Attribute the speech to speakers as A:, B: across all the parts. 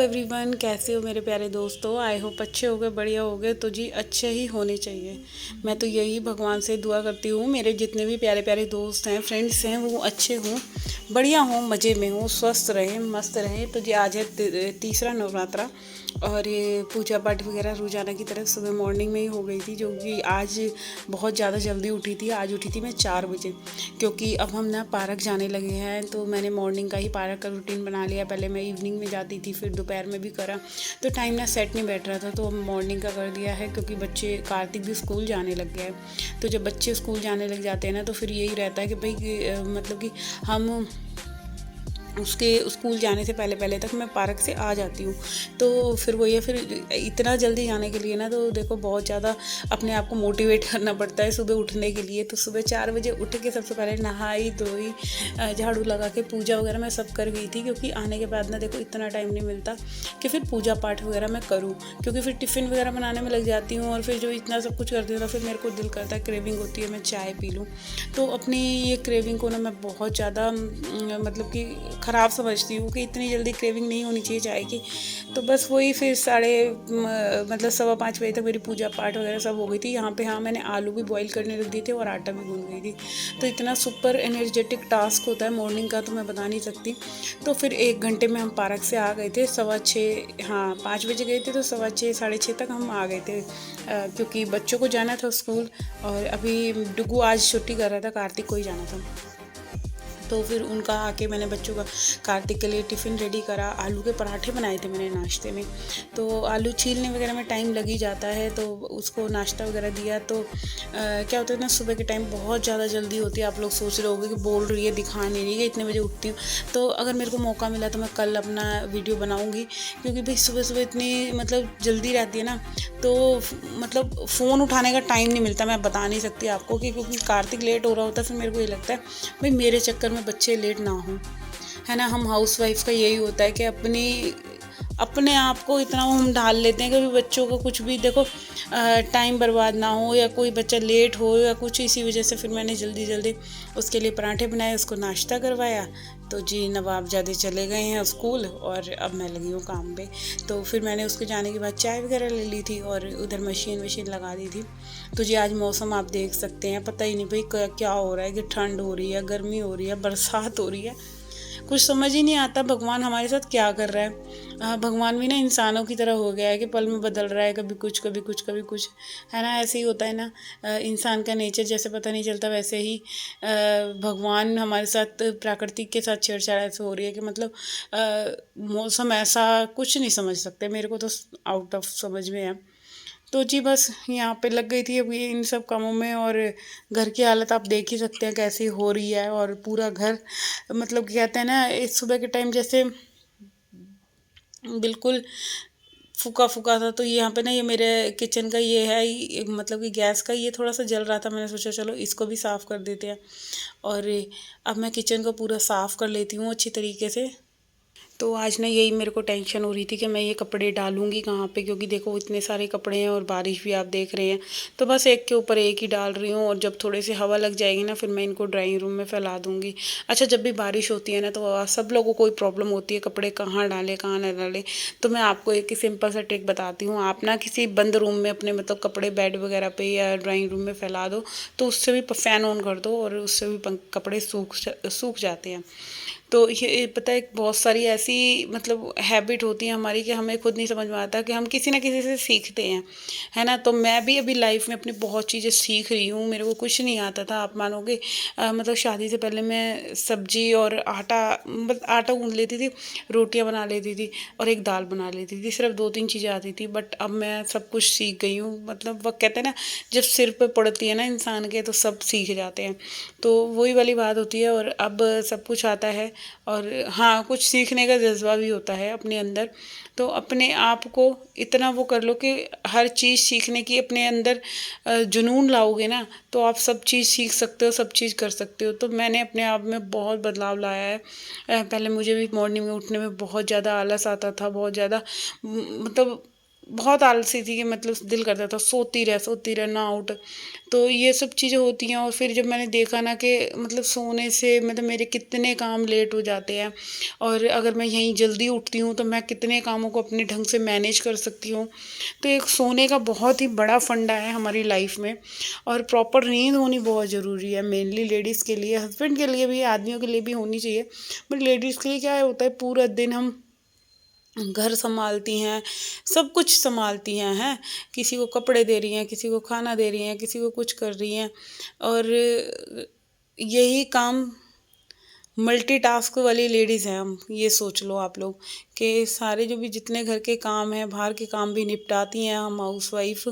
A: Everyone, कैसे हो मेरे प्यारे दोस्तों। आई होप अच्छे होगे, बढ़िया होगे। तो जी अच्छे ही होने चाहिए। मैं तो यही भगवान से दुआ करती हूँ मेरे जितने भी प्यारे प्यारे दोस्त हैं, फ्रेंड्स हैं, वो अच्छे हों, बढ़िया हों, मज़े में हों, स्वस्थ रहें, मस्त रहें। तो जी आज है तीसरा नवरात्रा और ये पूजा पाठ वगैरह रोजाना की तरफ सुबह मॉर्निंग में ही हो गई थी, जो कि आज बहुत ज़्यादा जल्दी उठी थी। आज उठी थी मैं 4 बजे, क्योंकि अब हम ना पार्क जाने लगे हैं। तो मैंने मॉर्निंग का ही पार्क का रूटीन बना लिया। पहले मैं इवनिंग में जाती थी, फिर दोपहर में भी करा, तो टाइम ना सेट नहीं बैठ रहा था, तो मॉर्निंग का कर दिया है। क्योंकि बच्चे, कार्तिक भी स्कूल जाने लग गया है, तो जब बच्चे स्कूल जाने लग जाते हैं ना, तो फिर यही रहता है कि भाई मतलब कि हम उसके स्कूल जाने से पहले पहले तक मैं पार्क से आ जाती हूँ। तो फिर वही है, फिर इतना जल्दी जाने के लिए ना, तो देखो बहुत ज़्यादा अपने आप को मोटिवेट करना पड़ता है सुबह उठने के लिए। तो सुबह 4 बजे उठ के सबसे पहले नहाई धोई, झाड़ू लगा के पूजा वगैरह मैं सब कर गई थी। क्योंकि आने के बाद ना देखो इतना टाइम नहीं मिलता कि फिर पूजा पाठ वगैरह मैं करूँ, क्योंकि फिर टिफ़िन वगैरह बनाने में लग जाती हूँ। और फिर जो इतना सब कुछ करती हूँ, तो फिर मेरे को दिल करता है, क्रेविंग होती है मैं चाय पी लूँ। तो अपनी ये क्रेविंग को ना मैं बहुत ज़्यादा मतलब कि ख़राब समझती हूँ कि इतनी जल्दी क्रेविंग नहीं होनी चाहिए चाय की। तो बस वही फिर मतलब 4:15 बजे तक मेरी पूजा पाठ वगैरह सब हो गई थी। यहाँ पे हाँ मैंने आलू भी बॉईल करने रख दिए थे और आटा भी गूँध गई थी। तो इतना सुपर एनर्जेटिक टास्क होता है मॉर्निंग का, तो मैं बता नहीं सकती। तो फिर 1 घंटे में हम पार्क से आ गए थे। 6:15, हाँ 5 बजे गए थे, तो 6:15 6:30 तक हम आ गए थे। क्योंकि बच्चों को जाना था स्कूल, और अभी डुगू आज छुट्टी कर रहा था, कार्तिक को ही जाना था। तो फिर उनका आके मैंने बच्चों का, कार्तिक के लिए टिफ़िन रेडी करा। आलू के पराठे बनाए थे मैंने नाश्ते में। तो आलू छीलने वगैरह में टाइम लग ही जाता है, तो उसको नाश्ता वगैरह दिया। तो क्या होता है ना, सुबह के टाइम बहुत ज़्यादा जल्दी होती है। आप लोग सोच रहे होंगे कि बोल रही है, दिखा नहीं रही है, इतने बजे उठती हूँ। तो अगर मेरे को मौका मिला तो मैं कल अपना वीडियो बनाऊँगी, क्योंकि भाई सुबह सुबह इतनी मतलब जल्दी रहती है ना, तो मतलब फ़ोन उठाने का टाइम नहीं मिलता। मैं बता नहीं सकती आपको कि क्योंकि कार्तिक लेट हो रहा होता है, फिर मेरे को ये लगता है भाई मेरे चक्कर में बच्चे लेट ना हों, है ना। हम हाउसवाइफ का यही होता है कि अपने आप को इतना हम ढाल लेते हैं कि भी बच्चों को कुछ भी देखो टाइम बर्बाद ना हो, या कोई बच्चा लेट हो या कुछ। इसी वजह से फिर मैंने जल्दी जल्दी उसके लिए पराठे बनाए, उसको नाश्ता करवाया। तो जी नवाबजादे चले गए हैं स्कूल, और अब मैं लगी हूँ काम पे। तो फिर मैंने उसके जाने के बाद चाय वगैरह ले ली थी, और उधर मशीन वशीन लगा दी थी। तो जी आज मौसम आप देख सकते हैं, पता ही नहीं भाई क्या हो रहा है, कि ठंड हो रही है, गर्मी हो रही है, बरसात हो रही है, कुछ समझ ही नहीं आता भगवान हमारे साथ क्या कर रहा है। भगवान भी ना इंसानों की तरह हो गया है कि पल में बदल रहा है, कभी कुछ कभी कुछ कभी कुछ, है ना। ऐसे ही होता है ना। इंसान का नेचर जैसे पता नहीं चलता, वैसे ही भगवान हमारे साथ, प्रकृति के साथ छेड़छाड़ ऐसे हो रही है कि मतलब मौसम ऐसा कुछ नहीं समझ सकते। मेरे को तो आउट ऑफ समझ में है। तो जी बस यहाँ पे लग गई थी अभी इन सब कामों में। और घर की हालत आप देख ही सकते हैं कैसी हो रही है, और पूरा घर मतलब कहते हैं ना, इस सुबह के टाइम जैसे बिल्कुल फूका फूका था। तो यहाँ पे ना, ये मेरे किचन का ये है, मतलब कि गैस का ये थोड़ा सा जल रहा था। मैंने सोचा चलो इसको भी साफ़ कर देते हैं, और अब मैं किचन को पूरा साफ़ कर लेती हूँ अच्छी तरीके से। तो आज ना यही मेरे को टेंशन हो रही थी कि मैं ये कपड़े डालूंगी कहाँ पे, क्योंकि देखो इतने सारे कपड़े हैं और बारिश भी आप देख रहे हैं। तो बस एक के ऊपर एक ही डाल रही हूँ, और जब थोड़े से हवा लग जाएगी ना, फिर मैं इनको ड्राइंग रूम में फैला दूँगी। अच्छा, जब भी बारिश होती है ना, तो सब लोगों को कोई प्रॉब्लम होती है, कपड़े कहाँ डालें कहाँ ना डालें। तो मैं आपको एक ही सिंपल सा ट्रिक बताती हूँ। आप ना किसी बंद रूम में अपने मतलब कपड़े बेड वगैरह पे या ड्राइंग रूम में फैला दो, तो उससे भी फ़ैन ऑन कर दो, और उससे भी कपड़े सूख जाते हैं। तो ये पता है, बहुत सारी ऐसी मतलब हैबिट होती है हमारी कि हमें खुद नहीं समझ में आता, कि हम किसी ना किसी से सीखते हैं, है ना। तो मैं भी अभी लाइफ में अपनी बहुत चीज़ें सीख रही हूँ। मेरे को कुछ नहीं आता था, आप मानोगे। मतलब शादी से पहले मैं सब्जी और आटा, मतलब आटा गूँध लेती थी, रोटियां बना लेती थी, और एक दाल बना लेती थी। सिर्फ 2-3 चीज़ें आती थी, बट अब मैं सब कुछ सीख गई हूँ। मतलब वो कहते हैं ना, जब सिर पे पड़ती है ना इंसान के, तो सब सीख जाते हैं। तो वही वाली बात होती है, और अब सब कुछ आता है। और हाँ, कुछ सीखने का जज्बा भी होता है अपने अंदर। तो अपने आप को इतना वो कर लो कि हर चीज़ सीखने की अपने अंदर जुनून लाओगे ना, तो आप सब चीज़ सीख सकते हो, सब चीज़ कर सकते हो। तो मैंने अपने आप में बहुत बदलाव लाया है। पहले मुझे भी मॉर्निंग में उठने में बहुत ज़्यादा आलस आता था, बहुत ज़्यादा मतलब बहुत आलसी थी कि मतलब दिल करता था सोती रह ना उठ। तो ये सब चीज़ें होती हैं। और फिर जब मैंने देखा ना कि मतलब सोने से मतलब मेरे कितने काम लेट हो जाते हैं, और अगर मैं यहीं जल्दी उठती हूँ तो मैं कितने कामों को अपने ढंग से मैनेज कर सकती हूँ। तो एक सोने का बहुत ही बड़ा फंडा है हमारी लाइफ में, और प्रॉपर नींद होनी बहुत ज़रूरी है, मेनली लेडीज़ के लिए, हस्बैंड के लिए भी, आदमियों के लिए भी होनी चाहिए। बट लेडीज़ के लिए क्या होता है, पूरा दिन हम घर संभालती हैं, सब कुछ संभालती हैं, किसी को कपड़े दे रही हैं, किसी को खाना दे रही हैं, किसी को कुछ कर रही हैं। और यही काम मल्टीटास्क वाली लेडीज़ हैं हम, ये सोच लो आप लोग कि सारे जो भी जितने घर के काम हैं, बाहर के काम भी निपटाती हैं हम हाउसवाइफ।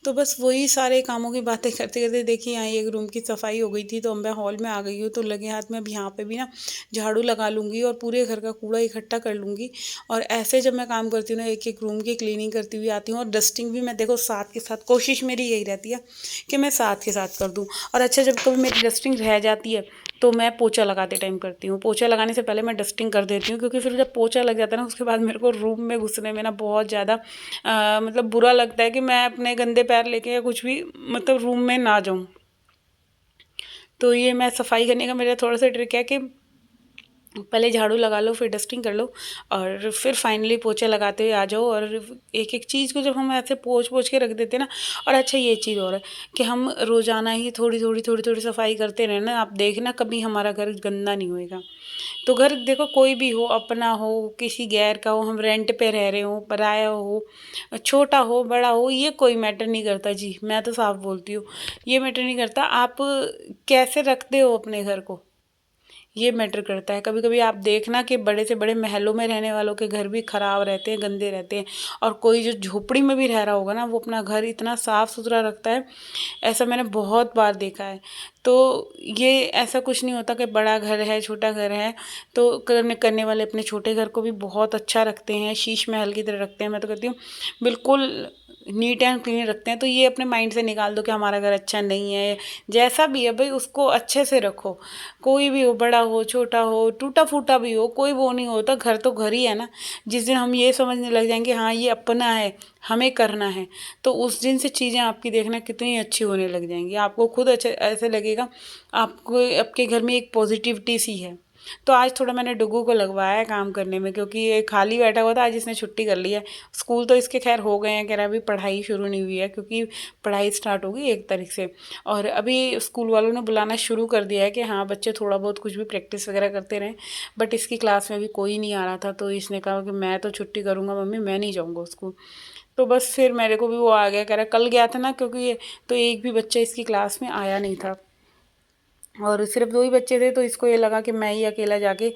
A: तो बस वही सारे कामों की बातें करते करते देखिए यहाँ एक रूम की सफाई हो गई थी, तो अब मैं हॉल में आ गई हूँ, तो लगे हाथ में अब यहाँ पे भी ना झाड़ू लगा लूँगी और पूरे घर का कूड़ा इकट्ठा कर लूँगी। और ऐसे जब मैं काम करती हूँ ना, एक एक रूम की क्लीनिंग करती हुई आती हूँ, और डस्टिंग भी मैं देखो साथ के साथ, कोशिश मेरी यही रहती है कि मैं साथ के साथ कर दूँ। और अच्छा, जब कभी मेरी डस्टिंग रह जाती है तो मैं पोछा लगाते टाइम करती हूँ। पोछा लगाने से पहले मैं डस्टिंग कर देती हूँ, क्योंकि फिर जब पोछा लग जाता है ना, उसके बाद मेरे को रूम में घुसने में ना बहुत ज़्यादा मतलब बुरा लगता है कि मैं अपने गंदे पैर लेके या कुछ भी मतलब रूम में ना जाऊँ। तो ये मैं सफाई करने का मेरा थोड़ा सा ट्रिक है कि पहले झाड़ू लगा लो, फिर डस्टिंग कर लो, और फिर फाइनली पोछा लगाते हुए आ जाओ। और एक एक चीज़ को जब हम ऐसे पोंछ पोंछ के रख देते हैं ना, और अच्छा ये चीज़ और है कि हम रोज़ाना ही थोड़ी थोड़ी सफाई करते रहें ना, आप देखना कभी हमारा घर गंदा नहीं होएगा। तो घर देखो कोई भी हो, अपना हो, किसी गैर का हो, हम रेंट पे रह रहे हो, पराया हो, छोटा हो, बड़ा हो, ये कोई मैटर नहीं करता जी, मैं तो साफ बोलती हूँ। ये मैटर नहीं करता आप कैसे रखते हो अपने घर को, ये मैटर करता है। कभी कभी आप देखना कि बड़े से बड़े महलों में रहने वालों के घर भी खराब रहते हैं, गंदे रहते हैं, और कोई जो झोपड़ी में भी रह रहा होगा ना, वो अपना घर इतना साफ सुथरा रखता है। ऐसा मैंने बहुत बार देखा है। तो ये ऐसा कुछ नहीं होता कि बड़ा घर है छोटा घर है, तो करने करने वाले अपने छोटे घर को भी बहुत अच्छा रखते हैं, शीश महल की तरह रखते हैं। मैं तो कहती हूँ बिल्कुल नीट एंड क्लीन रखते हैं। तो ये अपने माइंड से निकाल दो कि हमारा घर अच्छा नहीं है, जैसा भी है भाई उसको अच्छे से रखो। कोई भी हो, बड़ा हो छोटा हो, टूटा फूटा भी हो, कोई वो नहीं होता, घर तो घर ही है ना। जिस दिन हम ये समझने लग जाएंगे हाँ ये अपना है, हमें करना है, तो उस दिन से चीज़ें आपकी देखना कितनी अच्छी होने लग जाएंगी, आपको खुद अच्छा ऐसे लगेगा, आपको आपके घर में एक पॉजिटिविटी सी है। तो आज थोड़ा मैंने डुगू को लगवाया है काम करने में, क्योंकि ये खाली बैठा हुआ था, आज इसने छुट्टी कर ली है। स्कूल तो इसके खैर हो गए हैं, कह रहा अभी पढ़ाई शुरू नहीं हुई है, क्योंकि पढ़ाई स्टार्ट होगी 1 तारीख से। और अभी स्कूल वालों ने बुलाना शुरू कर दिया है कि हाँ बच्चे थोड़ा बहुत कुछ भी प्रैक्टिस वगैरह करते रहें। बट इसकी क्लास में अभी कोई नहीं आ रहा था, तो इसने कहा कि मैं तो छुट्टी करूँगा मम्मी, मैं नहीं जाऊँगा स्कूल। तो बस फिर मेरे को भी वो आ गया, कह रहा कल गया था ना, क्योंकि ये तो एक भी बच्चा इसकी क्लास में आया नहीं था, और सिर्फ 2 ही बच्चे थे, तो इसको ये लगा कि मैं ही अकेला जाके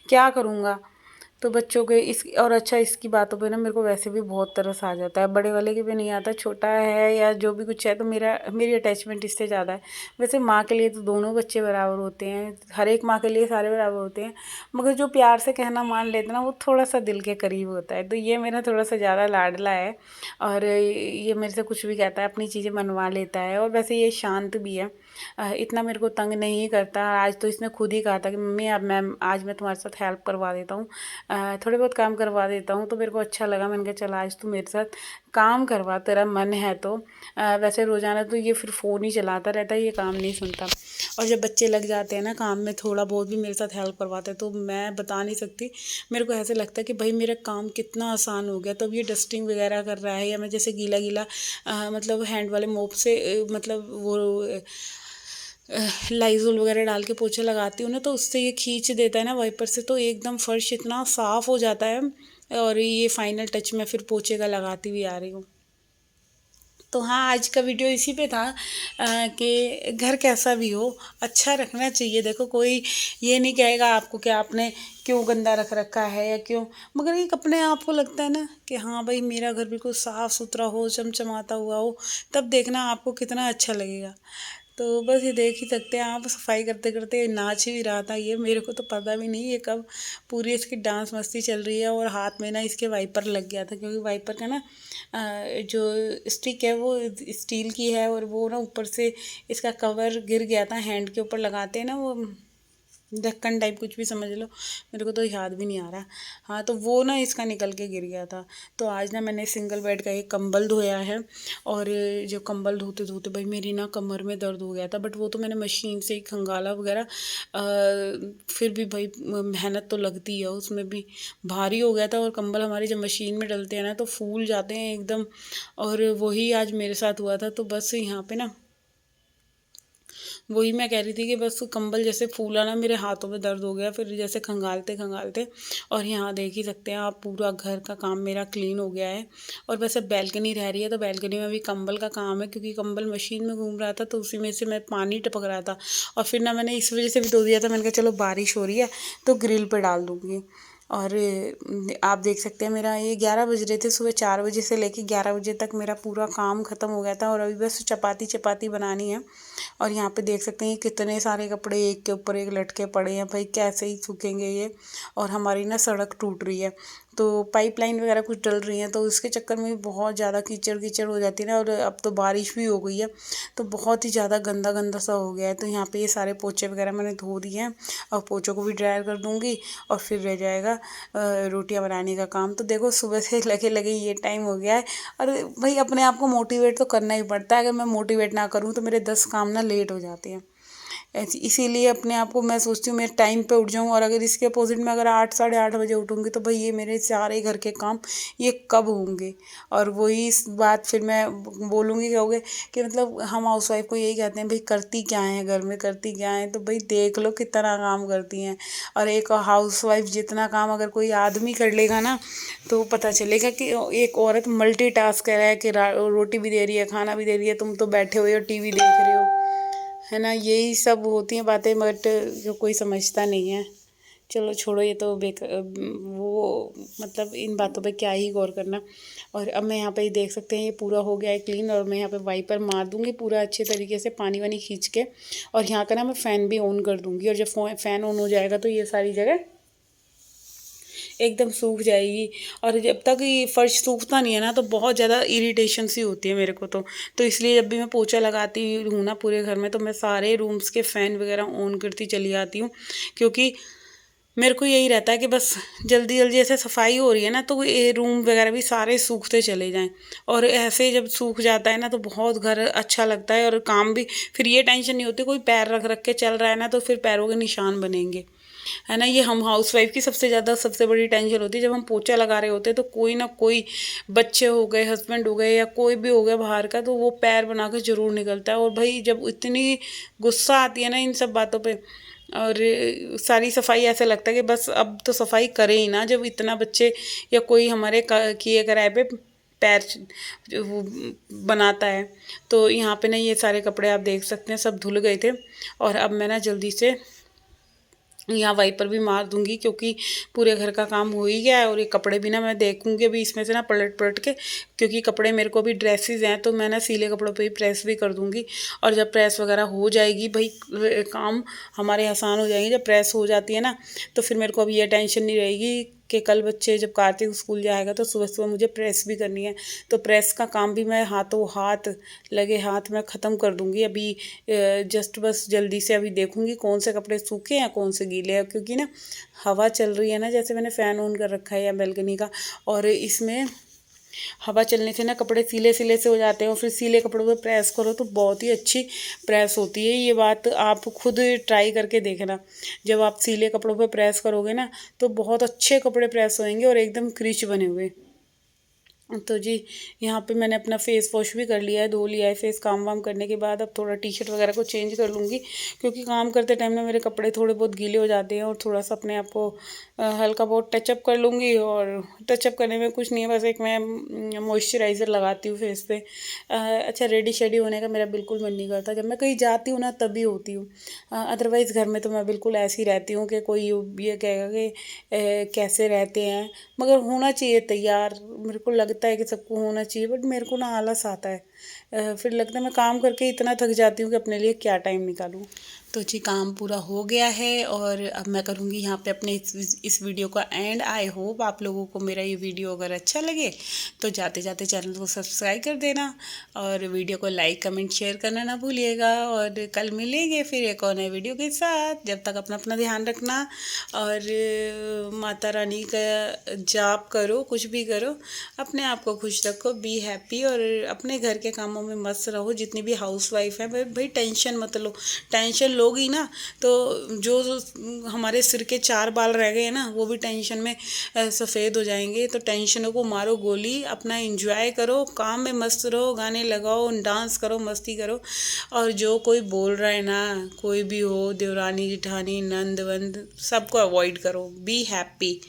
A: क्या करूँगा। तो बच्चों के इस, और अच्छा इसकी बातों पे ना मेरे को वैसे भी बहुत तरस आ जाता है, बड़े वाले के भी नहीं आता, छोटा है या जो भी कुछ है, तो मेरी अटैचमेंट इससे ज़्यादा है। वैसे माँ के लिए तो दोनों बच्चे बराबर होते हैं, हर एक माँ के लिए सारे बराबर होते हैं, मगर जो प्यार से कहना मान लेते हैं ना, वो थोड़ा सा दिल के करीब होता है। तो ये मेरा थोड़ा सा ज़्यादा लाडला है, और ये मेरे से कुछ भी कहता है, अपनी चीज़ें मनवा लेता है, और वैसे ये शांत भी है, इतना मेरे को तंग नहीं करता। आज तो इसने खुद ही कहा था कि मम्मी अब मैं तुम्हारे साथ हेल्प करवा देता हूँ, थोड़े बहुत काम करवा देता हूँ। तो मेरे को अच्छा लगा, मैंने कहा चल आज तू मेरे साथ काम करवा, तेरा मन है तो। वैसे रोज़ाना तो ये फिर फ़ोन ही चलाता रहता है, ये काम नहीं सुनता। और जब बच्चे लग जाते हैं ना काम में, थोड़ा बहुत भी मेरे साथ हेल्प करवाते हैं, तो मैं बता नहीं सकती, मेरे को ऐसे लगता है कि भाई मेरा काम कितना आसान हो गया। तब ये डस्टिंग वगैरह कर रहा है, या मैं जैसे गीला गीला मतलब हैंड वाले मोप से मतलब वो लाइज़ोल वगैरह डाल के पोछा लगाती हूँ ना, तो उससे ये खींच देता है ना वाइपर से, तो एकदम फर्श इतना साफ़ हो जाता है। और ये फाइनल टच मैं फिर पोछे का लगाती हुई आ रही हूँ। तो हाँ, आज का वीडियो इसी पे था कि घर कैसा भी हो अच्छा रखना चाहिए। देखो कोई ये नहीं कहेगा आपको कि आपने क्यों गंदा रख रखा है या क्यों, मगर एक अपने आप को लगता है ना कि हाँ भाई मेरा घर बिल्कुल साफ़ सुथरा हो, चमचमाता हुआ हो, तब देखना आपको कितना अच्छा लगेगा। तो बस ये देख ही सकते हैं आप, सफाई करते करते नाच भी रहा था ये, मेरे को तो पता भी नहीं ये कब पूरी इसकी डांस मस्ती चल रही है। और हाथ में ना इसके वाइपर लग गया था, क्योंकि वाइपर का ना जो स्टिक है वो स्टील की है, और वो ना ऊपर से इसका कवर गिर गया था, हैंड के ऊपर लगाते हैं ना वो ढक्कन टाइप कुछ भी समझ लो, मेरे को तो याद भी नहीं आ रहा। हाँ, तो वो ना इसका निकल के गिर गया था। तो आज ना मैंने सिंगल बेड का एक कंबल धोया है, और जो कंबल धोते धोते भाई मेरी ना कमर में दर्द हो गया था, बट वो तो मैंने मशीन से ही खंगाला वगैरह। फिर भी भाई मेहनत तो लगती है उसमें भी, भारी हो गया था। और कंबल हमारे जब मशीन में डलते हैं ना तो फूल जाते हैं एकदम, और वही आज मेरे साथ हुआ था। तो बस यहाँ पे ना वही मैं कह रही थी कि बस कंबल जैसे फूला ना, मेरे हाथों में दर्द हो गया फिर जैसे खंगालते खंगालते। और यहाँ देख ही सकते हैं आप, पूरा घर का काम मेरा क्लीन हो गया है। और बस अब बैल्कनी रह रही है, तो बैल्कनी में भी कंबल का काम है, क्योंकि कंबल मशीन में घूम रहा था तो उसी में से मैं पानी टपक रहा था। और फिर ना मैंने इस वजह से भी धो दिया था, मैंने कहा चलो बारिश हो रही है तो ग्रिल पर डाल दूँगी। और आप देख सकते हैं मेरा ये 11 बज रहे थे, सुबह 4 बजे से लेके 11 बजे तक मेरा पूरा काम ख़त्म हो गया था। और अभी बस चपाती चपाती बनानी है। और यहाँ पे देख सकते हैं कितने सारे कपड़े एक के ऊपर एक लटके पड़े हैं, भाई कैसे ही सूखेंगे ये। और हमारी ना सड़क टूट रही है, तो पाइपलाइन वगैरह कुछ डल रही हैं, तो उसके चक्कर में बहुत ज़्यादा कीचड़ कीचड़ हो जाती है ना। और अब तो बारिश भी हो गई है, तो बहुत ही ज़्यादा गंदा गंदा सा हो गया है। तो यहाँ पे ये सारे पोछे वगैरह मैंने धो दिए हैं, और पोछों को भी ड्रायर कर दूँगी। और फिर रह जाएगा रोटियां बनाने का काम। तो देखो सुबह से लगे लगे ये टाइम हो गया है। और भाई अपने आप को मोटिवेट तो करना ही पड़ता है, अगर मैं मोटिवेट ना करूँ तो मेरे 10 काम ना लेट हो जाते हैं। इसीलिए अपने आप को मैं सोचती हूँ मैं टाइम पे उठ जाऊँ। और अगर इसके अपोजिट में अगर 8 साढ़े 8 बजे उठूँगी तो भाई ये मेरे सारे घर के काम ये कब होंगे। और वही इस बात फिर मैं बोलूँगी, कहोगे कि मतलब हम हाउस वाइफ को यही कहते हैं भाई करती क्या है घर में, करती क्या है। तो भाई देख लो कितना काम करती हैं। और एक हाउस वाइफ जितना काम अगर कोई आदमी कर लेगा ना, तो पता चलेगा कि एक औरत मल्टीटास्क कर रहा है, कि रोटी भी दे रही है, खाना भी दे रही है, तुम तो बैठे हुए हो टीवी देख रहे हो, है ना। यही सब होती हैं बातें, बट जो कोई समझता नहीं है। चलो छोड़ो, ये तो वो मतलब इन बातों पे क्या ही गौर करना। और अब मैं यहाँ पे देख सकते हैं ये पूरा हो गया है क्लीन, और मैं यहाँ पे वाइपर मार दूँगी पूरा अच्छे तरीके से पानी वानी खींच के। और यहाँ का ना मैं फ़ैन भी ऑन कर दूँगी, और जब फ़ैन ऑन हो जाएगा तो ये सारी जगह एकदम सूख जाएगी। और जब तक ये फर्श सूखता नहीं है ना, तो बहुत ज़्यादा इरिटेशन सी होती है मेरे को तो इसलिए जब भी मैं पोछा लगाती हूँ ना पूरे घर में, तो मैं सारे रूम्स के फ़ैन वगैरह ऑन करती चली आती हूँ। क्योंकि मेरे को यही रहता है कि बस जल्दी जल्दी ऐसे सफाई हो रही है ना, तो ये रूम वगैरह भी सारे सूखते चले जाएं। और ऐसे जब सूख जाता है ना तो बहुत घर अच्छा लगता है, और काम भी फिर ये टेंशन नहीं होती, कोई पैर रख रख के चल रहा है ना तो फिर पैरों के निशान बनेंगे, है ना। ये हम हाउस वाइफ की सबसे ज़्यादा सबसे बड़ी टेंशन होती है, जब हम पोछा लगा रहे होते हैं तो कोई ना कोई बच्चे हो गए, हस्बैंड हो गए, या कोई भी हो गया बाहर का, तो वो पैर बना के ज़रूर निकलता है। और भाई जब इतनी गुस्सा आती है ना इन सब बातों पे, और सारी सफाई ऐसा लगता है कि बस अब तो सफाई करें ही ना, जब इतना बच्चे या कोई हमारे किए कराए पे पैर वो बनाता है। तो यहाँ पे ना ये सारे कपड़े आप देख सकते हैं सब धुल गए थे, और अब मैं ना जल्दी से यहाँ वाइपर भी मार दूंगी, क्योंकि पूरे घर का काम हो ही गया है। और ये कपड़े भी ना मैं देखूंगी अभी इसमें से ना पलट पलट के, क्योंकि कपड़े मेरे को भी ड्रेसेस हैं, तो मैं ना सीले कपड़ों पे ही प्रेस भी कर दूंगी। और जब प्रेस वगैरह हो जाएगी भाई, काम हमारे आसान हो जाएंगे। जब प्रेस हो जाती है ना, तो फिर मेरे को अभी ये टेंशन नहीं रहेगी कि कल बच्चे जब कार्तिक स्कूल जाएगा तो सुबह सुबह मुझे प्रेस भी करनी है। तो प्रेस का काम भी मैं हाथों हाथ लगे हाथ में ख़त्म कर दूंगी अभी। जस्ट बस जल्दी से अभी देखूंगी कौन से कपड़े सूखे हैं कौन से गीले हैं, क्योंकि ना हवा चल रही है ना, जैसे मैंने फ़ैन ऑन कर रखा है या बैल्कनी का, और इसमें हवा चलने से ना कपड़े सीले सीले से हो जाते हैं। और फिर सीले कपड़ों पे प्रेस करो तो बहुत ही अच्छी प्रेस होती है। ये बात आप खुद ट्राई करके देखना, जब आप सीले कपड़ों पे प्रेस करोगे ना तो बहुत अच्छे कपड़े प्रेस होंगे और एकदम क्रिच बने हुए। तो जी यहाँ पे मैंने अपना फेस वॉश भी कर लिया है, धो लिया है फेस काम वाम करने के बाद। अब थोड़ा टी शर्ट वगैरह को चेंज कर लूँगी, क्योंकि काम करते टाइम ना मेरे कपड़े थोड़े बहुत गीले हो जाते हैं। और थोड़ा सा अपने आप को हल्का बहुत टचअप कर लूँगी। और टचअप करने में कुछ नहीं है, बस एक मैं मॉइस्चराइज़र लगाती हूँ फेस पे। अच्छा, रेडी शेडी होने का मेरा बिल्कुल मन नहीं करता, जब मैं कहीं जाती हूँ ना तभी होती हूँ। अदरवाइज़ घर में तो मैं बिल्कुल ऐसी ही रहती हूँ कि कोई ये कहेगा कि कैसे रहते हैं। मगर होना चाहिए तैयार, मेरे को लगता है कि सबको होना चाहिए, बट मेरे को ना आलस आता है। फिर लगता है मैं काम करके इतना थक जाती हूँ कि अपने लिए क्या टाइम निकालूँ। तो जी काम पूरा हो गया है और अब मैं करूँगी यहाँ पे अपने इस वीडियो का एंड। आई होप आप लोगों को मेरा ये वीडियो अगर अच्छा लगे तो जाते जाते चैनल को सब्सक्राइब कर देना और वीडियो को लाइक कमेंट शेयर करना ना भूलिएगा। और कल मिलेंगे फिर एक और नए वीडियो के साथ। जब तक अपना अपना ध्यान रखना और माता रानी का जाप करो, कुछ भी करो, अपने आप को खुश रखो, बी हैप्पी और अपने घर के कामों में मस्त रहो। जितनी भी हाउस वाइफ है भाई टेंशन मत लो। टेंशन लोगी ना तो जो हमारे सिर के 4 बाल रह गए हैं ना वो भी टेंशन में सफ़ेद हो जाएंगे। तो टेंशनों को मारो गोली, अपना एंजॉय करो, काम में मस्त रहो, गाने लगाओ, डांस करो, मस्ती करो। और जो कोई बोल रहा है ना, कोई भी हो, देवरानी जेठानी नंद वंद, सबको अवॉइड करो। Be happy.